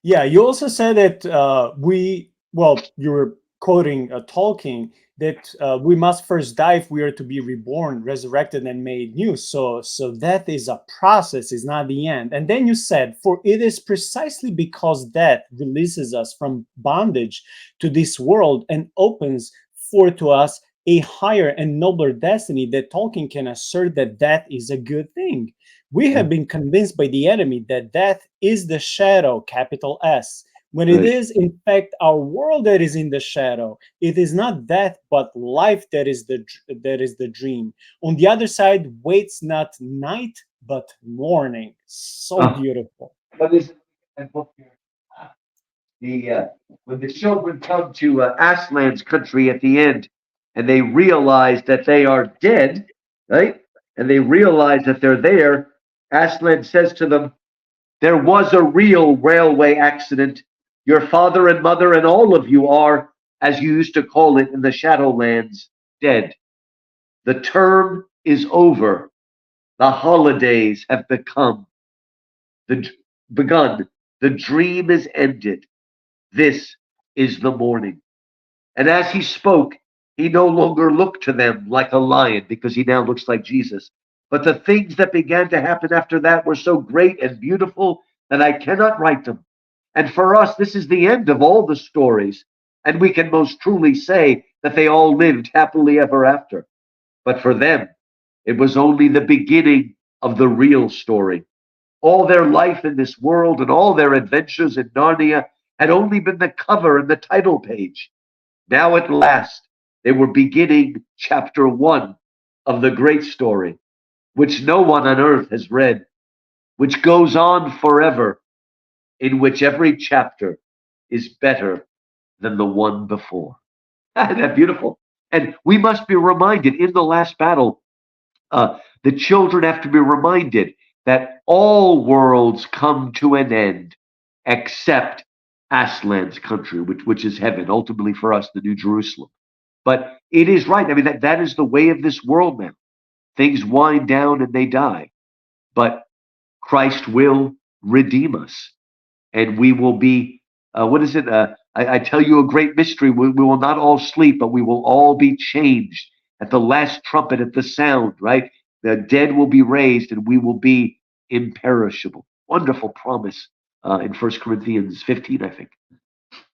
Yeah, you also said that you were quoting Tolkien, that we must first die if we are to be reborn, resurrected, and made new. So death is a process, is not the end. And then you said, for it is precisely because death releases us from bondage to this world and opens forth to us a higher and nobler destiny, that Tolkien can assert that death is a good thing. We Yeah. have been convinced by the enemy that death is the shadow, capital S, when it Right. is in fact our world that is in the shadow. It is not death but life that is the dream. On the other side waits not night but morning. So Oh, beautiful. what is that book here? The When the children come to Aslan's country at the end, and they realize that they are dead, right? And they realize that they're there. Aslan says to them, "There was a real railway accident. Your father and mother and all of you are, as you used to call it in the Shadowlands, dead. The term is over. The holidays have the begun. The dream is ended. This is the morning." And as he spoke, he no longer looked to them like a lion, because he now looks like Jesus. But the things that began to happen after that were so great and beautiful that I cannot write them. And for us, this is the end of all the stories. And we can most truly say that they all lived happily ever after. But for them, it was only the beginning of the real story. All their life in this world and all their adventures in Narnia had only been the cover and the title page. Now, at last, they were beginning chapter one of the great story, which no one on earth has read, which goes on forever, in which every chapter is better than the one before. Isn't that beautiful? And we must be reminded in the last battle, the children have to be reminded that all worlds come to an end except Aslan's country, which is heaven, ultimately for us, the New Jerusalem. But it is right. I mean, that is the way of this world now. Things wind down and they die. But Christ will redeem us, and we will be, what is it? I tell you a great mystery. We will not all sleep, but we will all be changed at the last trumpet, at the sound, right? The dead will be raised and we will be imperishable. Wonderful promise in 1 Corinthians 15, I think.